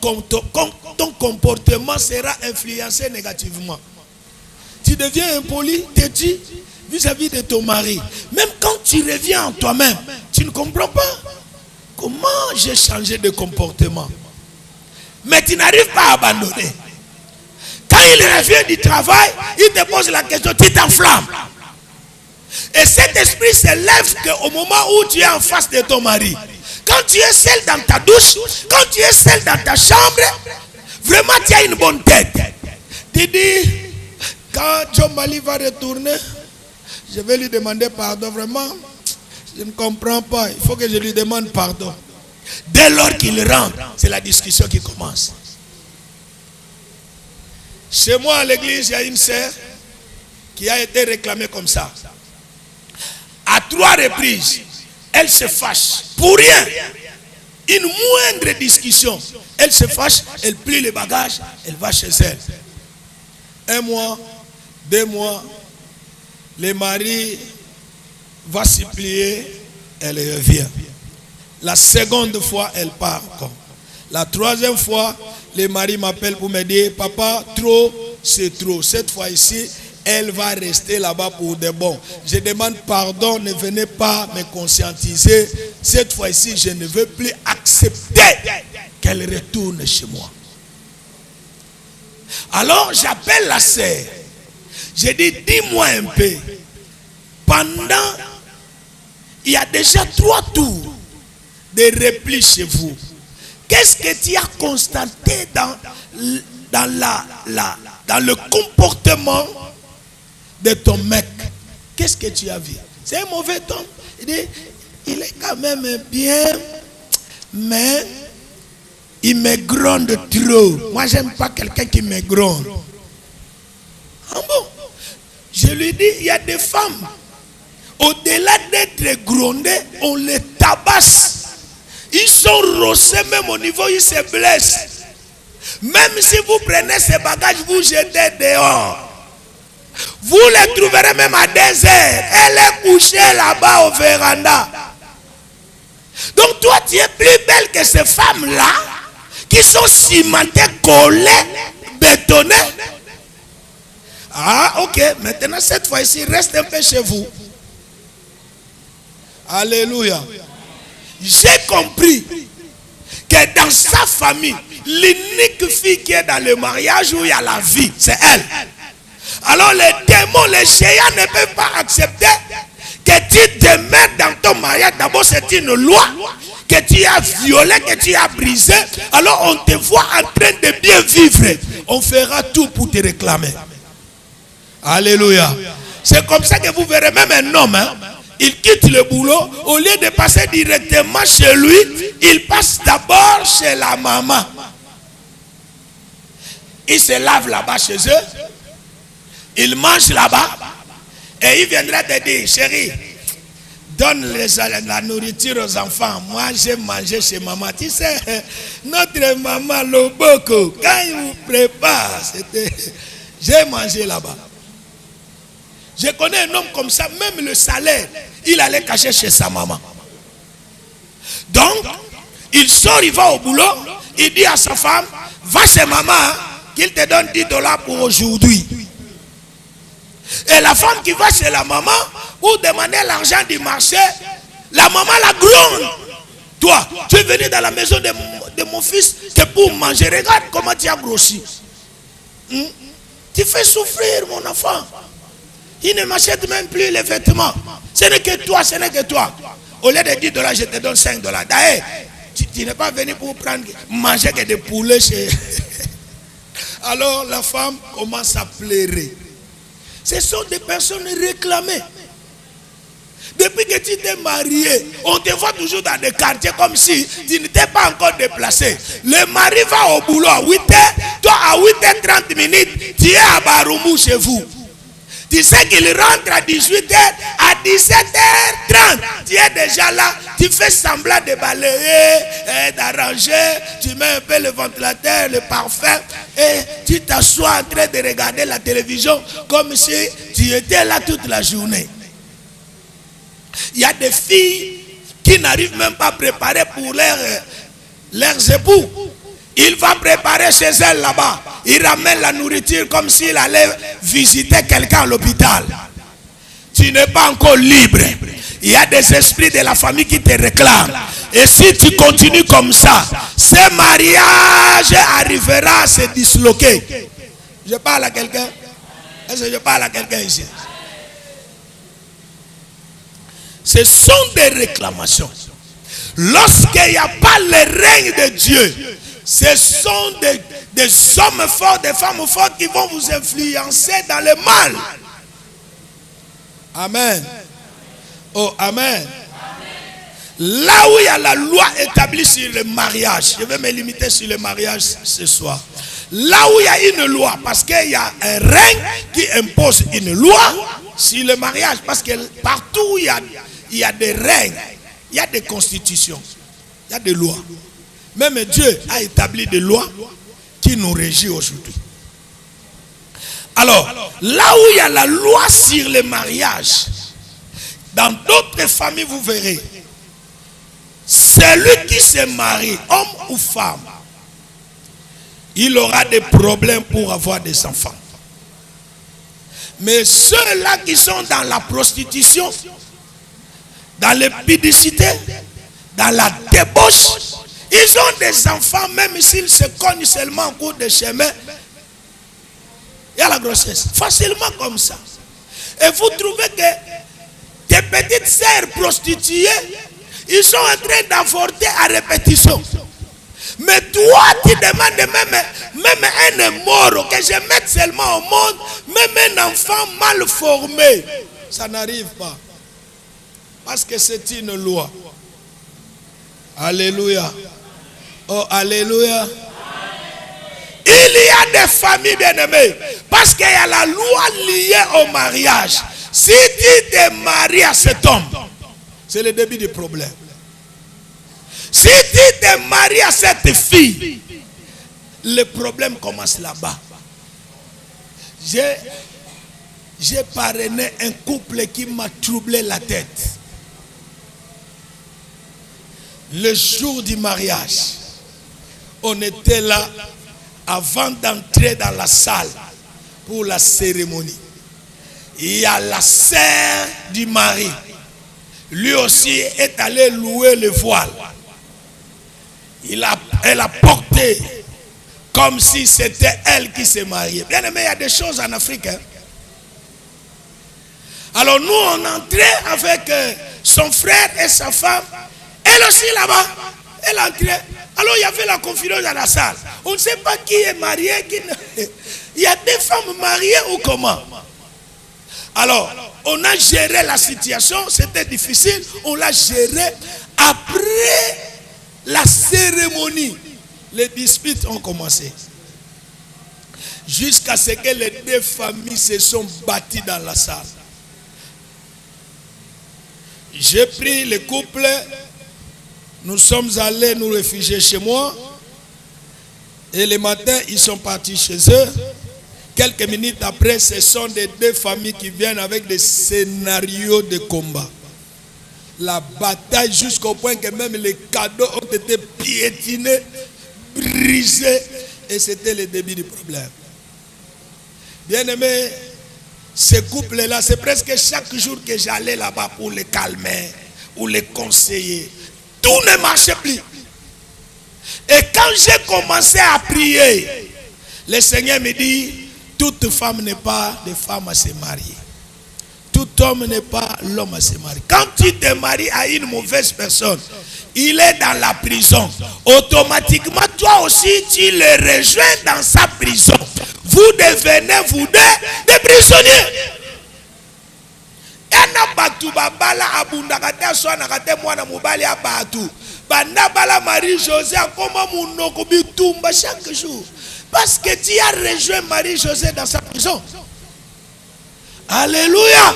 comportement sera influencé négativement. Tu deviens impoli, têtu vis-à-vis de ton mari. Même quand tu reviens en toi-même, tu ne comprends pas comment j'ai changé de comportement. Mais tu n'arrives pas à abandonner. Quand il revient du travail, il te pose la question, tu t'enflammes. Et cet esprit se lève qu'au moment où tu es en face de ton mari. Quand tu es seul dans ta douche, quand tu es seul dans ta chambre, vraiment tu as une bonne tête. Tu dis, quand John Mali va retourner, je vais lui demander pardon. Vraiment, je ne comprends pas. Il faut que je lui demande pardon. Dès lors qu'il rentre, c'est la discussion qui commence. Chez moi à l'église, il y a une sœur qui a été réclamée comme ça. À 3 reprises, elle se fâche pour rien. Une moindre discussion. Elle se fâche, elle plie les bagages, elle va chez elle. 1 mois, 2 mois, le mari va s'y plier, elle revient. La seconde fois, elle part encore. La 3e fois, le mari m'appelle pour me dire, papa, trop, c'est trop. Cette fois ici, elle va rester là-bas pour de bon. Je demande pardon, ne venez pas me conscientiser. Cette fois-ci, je ne veux plus accepter qu'elle retourne chez moi. Alors, j'appelle la sœur. Je dis, dis-moi un peu. Pendant, il y a déjà 3 tours de repli chez vous. Qu'est-ce que tu as constaté dans le comportement de ton mec? Qu'est-ce que tu as vu? C'est un mauvais temps. Il dit, il est quand même bien, mais il me gronde trop. Moi, j'aime pas quelqu'un qui me gronde. Ah bon? Je lui dis, il y a des femmes, au-delà d'être grondées, on les tabasse. Ils sont rossés même au niveau, ils se blessent. Même si vous prenez ces bagages, vous jetez dehors. Vous les trouverez même à 2 heures. Elle est couchée là-bas au véranda. Donc toi, tu es plus belle que ces femmes-là qui sont cimentées, collées, bétonnées. Ah, ok. Maintenant, cette fois-ci, reste un peu chez vous. Alléluia. J'ai compris que dans sa famille, l'unique fille qui est dans le mariage où il y a la vie, c'est elle. Alors les démons, les géants ne peuvent pas accepter que tu demeures dans ton mariage. D'abord, c'est une loi que tu as violée, que tu as brisée. Alors on te voit en train de bien vivre. On fera tout pour te réclamer. Alléluia. C'est comme ça que vous verrez même un homme, il quitte le boulot, au lieu de passer directement chez lui, il passe d'abord chez la maman. Il se lave là-bas chez eux, il mange là-bas, et il viendra te dire, chérie, donne la nourriture aux enfants. Moi, j'ai mangé chez maman. Tu sais, notre maman Loboko, quand il vous prépare, j'ai mangé là-bas. Je connais un homme comme ça, même le salaire, il allait cacher chez sa maman. Donc, il sort, il va au boulot, il dit à sa femme, va chez maman, qu'il te donne $10 pour aujourd'hui. Et la femme qui va chez la maman, pour demander l'argent du marché, la maman la gronde. Toi, tu es venu dans la maison de mon fils que pour manger. Regarde comment tu as grossi. Tu fais souffrir mon enfant. Il ne m'achète même plus les vêtements. Ce n'est que toi, ce n'est que toi. Au lieu de $10, je te donne $5. D'ailleurs, tu n'es pas venu pour prendre, manger que des poulets chez... Alors la femme commence à pleurer. Ce sont des personnes réclamées. Depuis que tu t'es marié, on te voit toujours dans des quartiers comme si tu n'étais pas encore déplacé. Le mari va au boulot à 8h, toi à 8h30 minutes, tu es à Baroumou chez vous. Tu sais qu'il rentre à 18h, à 17h30, tu es déjà là, tu fais semblant de balayer, d'arranger, tu mets un peu le ventilateur, le parfum, et tu t'assois en train de regarder la télévision comme si tu étais là toute la journée. Il y a des filles qui n'arrivent même pas à préparer pour leurs époux. Il va préparer chez elle là-bas. Il ramène la nourriture comme s'il allait visiter quelqu'un à l'hôpital. Tu n'es pas encore libre. Il y a des esprits de la famille qui te réclament. Et si tu continues comme ça, ce mariage arrivera à se disloquer. Je parle à quelqu'un. Est-ce que je parle à quelqu'un ici? Ce sont des réclamations. Lorsqu'il n'y a pas le règne de Dieu, ce sont des hommes forts, des femmes fortes qui vont vous influencer dans le mal. Amen. Oh, amen. Là où il y a la loi établie sur le mariage, je vais me limiter sur le mariage ce soir. Là où il y a une loi, parce qu'il y a un règne qui impose une loi sur le mariage, parce que partout où il y a des règnes, il y a des constitutions, il y a des lois. Même Dieu a établi des lois qui nous régissent aujourd'hui. Alors, là où il y a la loi sur le mariage, dans d'autres familles, vous verrez, celui qui se marie, homme ou femme, il aura des problèmes pour avoir des enfants. Mais ceux-là qui sont dans la prostitution, dans l'épidicité, dans la débauche, ils ont des enfants, même s'ils se cognent seulement en cours de chemin. Il y a la grossesse, facilement comme ça. Et vous trouvez que des petites sœurs prostituées, ils sont en train d'avorter à répétition. Mais toi, tu demandes même un mort que je mette seulement au monde, même un enfant mal formé. Ça n'arrive pas. Parce que c'est une loi. Alléluia. Oh, alléluia. Il y a des familles bien-aimées. Parce qu'il y a la loi liée au mariage. Si tu te maries à cet homme, c'est le début du problème. Si tu te maries à cette fille, le problème commence là-bas. J'ai parrainé un couple qui m'a troublé la tête. Le jour du mariage, on était là avant d'entrer dans la salle pour la cérémonie. Il y a la sœur du mari. Lui aussi est allé louer le voile. Elle a porté comme si c'était elle qui s'est mariée. Bien aimé, il y a des choses en Afrique. Hein? Alors nous, on entrait avec son frère et sa femme. Elle aussi là-bas. Elle entrait. Alors il y avait la confusion dans la salle. On ne sait pas qui est marié. Il y a des femmes mariées ou comment? Alors, on a géré la situation. C'était difficile. On l'a géré. Après la cérémonie, les disputes ont commencé. Jusqu'à ce que les deux familles se sont battues dans la salle. J'ai pris le couple. Nous sommes allés nous réfugier chez moi. Et le matin, ils sont partis chez eux. Quelques minutes après, ce sont des deux familles qui viennent avec des scénarios de combat. La bataille jusqu'au point que même les cadeaux ont été piétinés, brisés. Et c'était le début du problème. Bien aimé, ce couple-là, c'est presque chaque jour que j'allais là-bas pour les calmer ou les conseiller. Tout ne marchait plus. Et quand j'ai commencé à prier, le Seigneur me dit, toute femme n'est pas de femme à se marier. Tout homme n'est pas l'homme à se marier. Quand tu te maries à une mauvaise personne, il est dans la prison. Automatiquement, toi aussi, tu le rejoins dans sa prison. Vous devenez, vous deux, des prisonniers. Marie-José chaque jour. Parce que tu as rejoint Marie-José dans sa prison. Alléluia.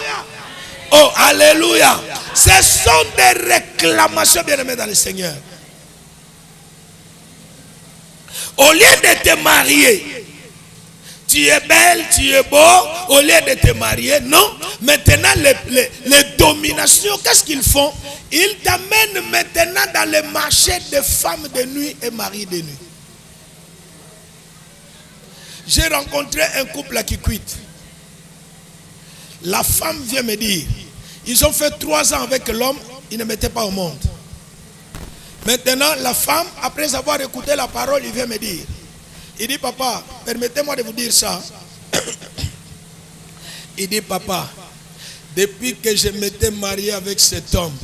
Oh, alléluia. Ce sont des réclamations, bien-aimés dans le Seigneur. Au lieu de te marier, tu es belle, tu es beau, au lieu de te marier, non. Maintenant, les dominations, qu'est-ce qu'ils font? Ils t'amènent maintenant dans le marché des femmes de nuit et maris de nuit. J'ai rencontré un couple qui quitte. La femme vient me dire, ils ont fait 3 ans avec l'homme, ils ne mettaient pas au monde. Maintenant, la femme, après avoir écouté la parole, il vient me dire, Il dit, papa, permettez-moi de vous dire ça. Il dit, papa, depuis que je m'étais marié avec cet homme,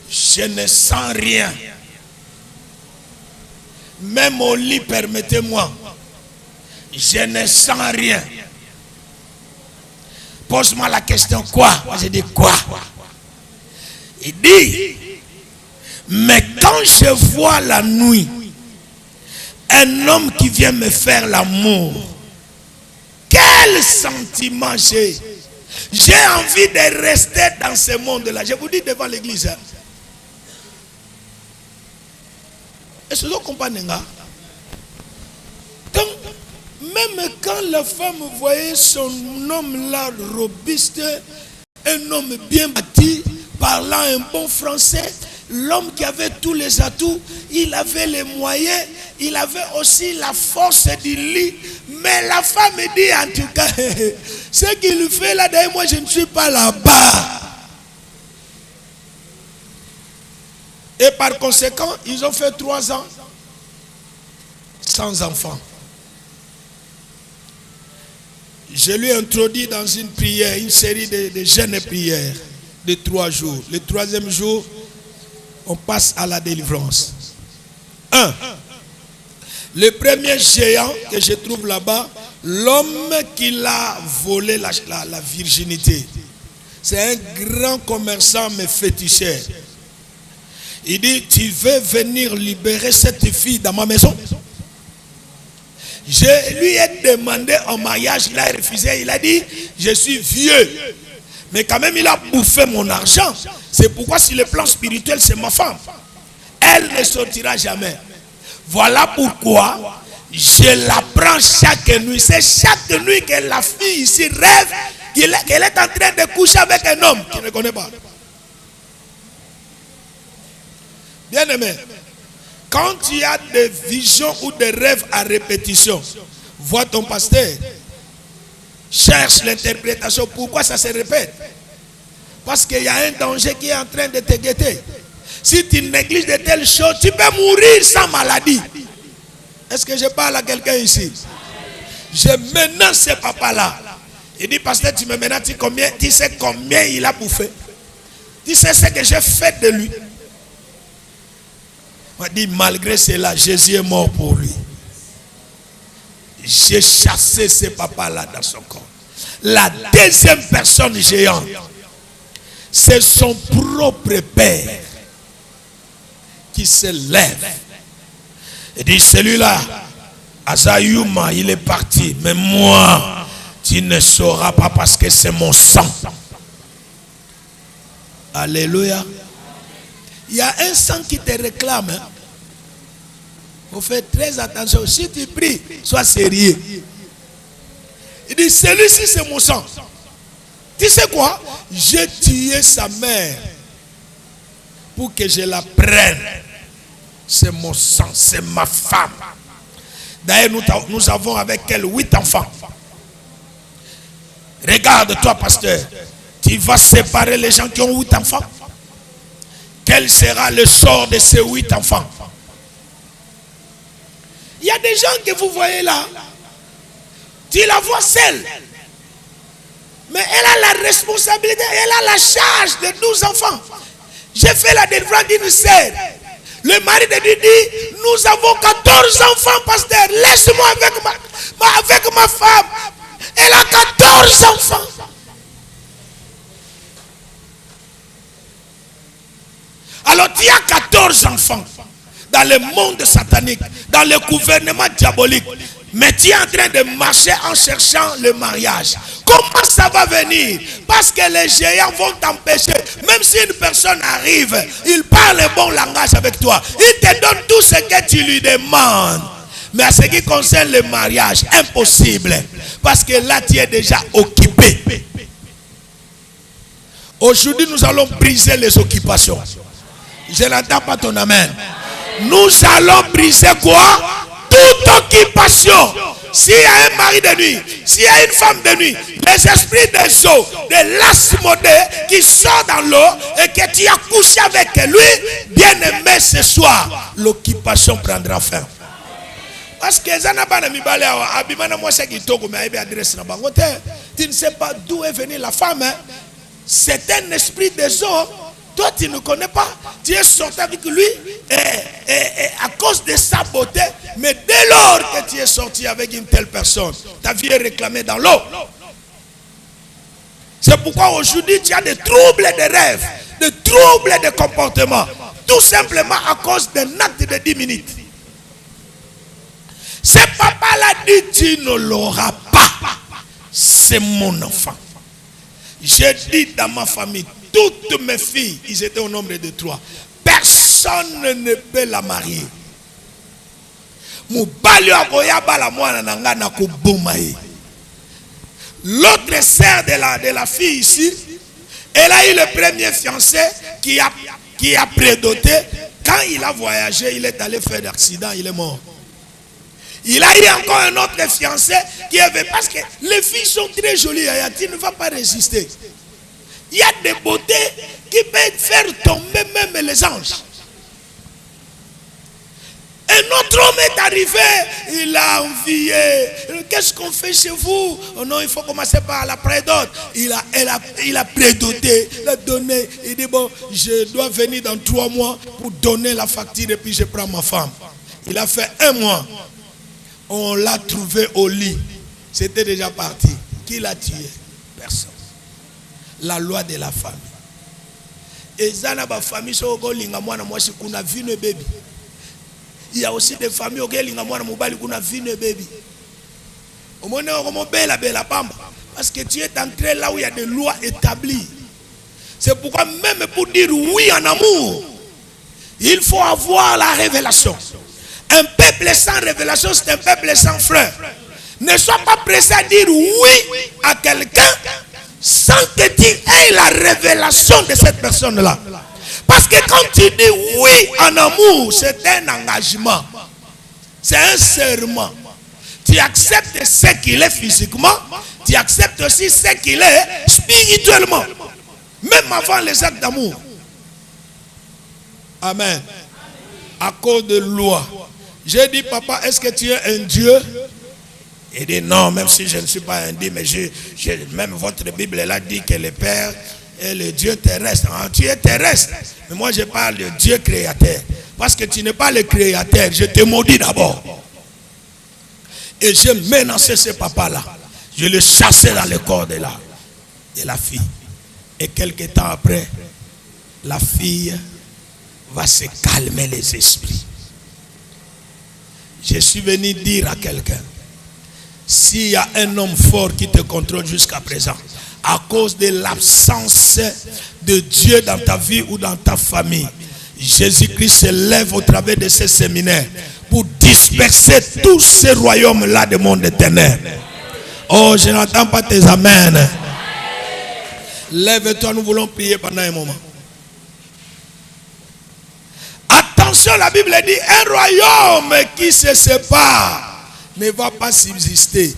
je ne sens rien. Même au lit, permettez-moi, je ne sens rien. Pose-moi la question, quoi? Moi, j'ai dit, quoi? Il dit, mais quand je vois la nuit, un homme qui vient me faire l'amour, quel sentiment j'ai? J'ai envie de rester dans ce monde-là. Je vous dis devant l'église. Est-ce que vous comprenez? Donc, même quand la femme voyait son homme là robuste, un homme bien bâti, parlant un bon français, l'homme qui avait tous les atouts, il avait les moyens, il avait aussi la force du lit. Mais la femme dit en tout cas, ce qu'il fait là, d'ailleurs moi je ne suis pas là-bas. Et par conséquent, ils ont fait 3 ans sans enfant. Je lui ai introduit dans une prière, une série de jeûnes et prières de 3 jours. Le 3e jour, on passe à la délivrance. 1. Le premier géant que je trouve là-bas, l'homme qui l'a volé la virginité. C'est un grand commerçant mais féticheur. Il dit, tu veux venir libérer cette fille dans ma maison? Je lui ai demandé en mariage, il a refusé, il a dit, je suis vieux. Mais quand même, il a bouffé mon argent. C'est pourquoi sur le plan spirituel, c'est ma femme. Elle ne sortira jamais. Voilà pourquoi je la prends chaque nuit. C'est chaque nuit que la fille ici rêve qu'elle est en train de coucher avec un homme qu'il ne connaît pas. Bien aimé, quand tu as des visions ou des rêves à répétition, vois ton pasteur. Cherche l'interprétation. Pourquoi ça se répète? Parce qu'il y a un danger qui est en train de te guetter. Si tu négliges de telles choses, tu peux mourir sans maladie. Est-ce que je parle à quelqu'un ici? Je menace ce papa-là. Il dit, pasteur, tu me menaces combien? Tu sais combien il a bouffé? Tu sais ce que j'ai fait de lui? On dit, malgré cela, Jésus est mort pour lui. J'ai chassé ce papa-là dans son corps. La deuxième personne géante, c'est son propre père qui se lève. Il dit, celui-là, Azayuma, il est parti. Mais moi, tu ne sauras pas parce que c'est mon sang. Alléluia. Il y a un sang qui te réclame. Il faut faire très attention. Si tu pries, sois sérieux. Il dit, celui-ci c'est mon sang. Tu sais quoi? J'ai tué sa mère pour que je la prenne. C'est mon sang, c'est ma femme. D'ailleurs, nous avons avec elle 8 enfants. Regarde-toi, pasteur. Tu vas séparer les gens qui ont 8 enfants. Quel sera le sort de ces 8 enfants? Il y a des gens que vous voyez là. Tu la vois seule. Mais elle a la responsabilité, elle a la charge de 12 enfants. J'ai fait la délivrance d'une sœur. Le mari de Dieu dit, nous avons 14 enfants, pasteur. Laisse-moi avec ma femme. Elle a 14 enfants. Alors tu as 14 enfants dans le monde satanique, dans le gouvernement diabolique. Mais tu es en train de marcher en cherchant le mariage. Comment ça va venir? Parce que les géants vont t'empêcher. Même si une personne arrive, il parle un bon langage avec toi. Il te donne tout ce que tu lui demandes. Mais à ce qui concerne le mariage, impossible. Parce que là, tu es déjà occupé. Aujourd'hui, nous allons briser les occupations. Je n'entends pas ton amen. Nous allons briser quoi? Toute occupation. S'il y a un mari de nuit, s'il y a une femme de nuit, les esprits des eaux, de l'asmodée qui sort dans l'eau et que tu as couché avec lui, bien aimé ce soir, l'occupation prendra fin. Parce que tu ne sais pas d'où est venue la femme. Hein? C'est un esprit des eaux. Toi, tu ne connais pas. Tu es sorti avec lui et à cause de sa beauté. Mais dès lors que tu es sorti avec une telle personne, ta vie est réclamée dans l'eau. C'est pourquoi aujourd'hui, tu as des troubles de rêve, des troubles de comportement. Tout simplement à cause d'un acte de 10 minutes. Ce papa-là dit, tu ne l'auras pas. C'est mon enfant. J'ai dit dans ma famille, toutes mes filles, ils étaient au nombre de 3. Personne ne peut la marier. L'autre sœur de la fille ici, elle a eu le premier fiancé qui a prédoté. Quand il a voyagé, il est allé faire d'accident, il est mort. Il a eu encore un autre fiancé qui avait... Parce que les filles sont très jolies, tu ne vas pas résister. Il y a des beautés qui peuvent faire tomber même les anges. Un autre homme est arrivé, il a envié. Qu'est-ce qu'on fait chez vous? Oh non, il faut commencer par la prédote. Il a prédoté, il a donné. Il dit bon, je dois venir dans 3 mois pour donner la facture et puis je prends ma femme. Il a fait 1 mois. On l'a trouvé au lit. C'était déjà parti. Qui l'a tué? Personne. La loi de la famille. Et ça, la famille, il y a aussi des familles qui ont vu une bébé. Parce que tu es entré là où il y a des lois établies. C'est pourquoi même pour dire oui en amour, il faut avoir la révélation. Un peuple sans révélation, c'est un peuple sans frère. Ne sois pas pressé à dire oui à quelqu'un sans que tu aies la révélation de cette personne-là. Parce que quand tu dis oui en amour, c'est un engagement. C'est un serment. Tu acceptes ce qu'il est physiquement, tu acceptes aussi ce qu'il est spirituellement. Même avant les actes d'amour. Amen. À cause de loi. J'ai dit, papa, est-ce que tu es un Dieu? Il dit, non, même si je ne suis pas un Dieu, mais même votre Bible, elle a dit que le Père est le Dieu terrestre. Ah, tu es terrestre. Mais moi, je parle de Dieu créateur. Parce que tu n'es pas le créateur. Je te maudis d'abord. Et je menaçais ce papa-là. Je le chassais dans le corps de la fille. Et quelques temps après, la fille va se calmer les esprits. Je suis venu dire à quelqu'un, s'il y a un homme fort qui te contrôle jusqu'à présent, à cause de l'absence de Dieu dans ta vie ou dans ta famille, Jésus-Christ se lève au travers de ce séminaire pour disperser tous ces royaumes-là du monde éternel. Oh, je n'entends pas tes amens. Lève-toi, nous voulons prier pendant un moment. Attention, la Bible dit, un royaume qui se sépare ne va pas subsister.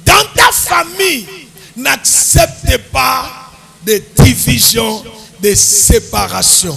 Dans ta famille, n'accepte pas de division, de séparation.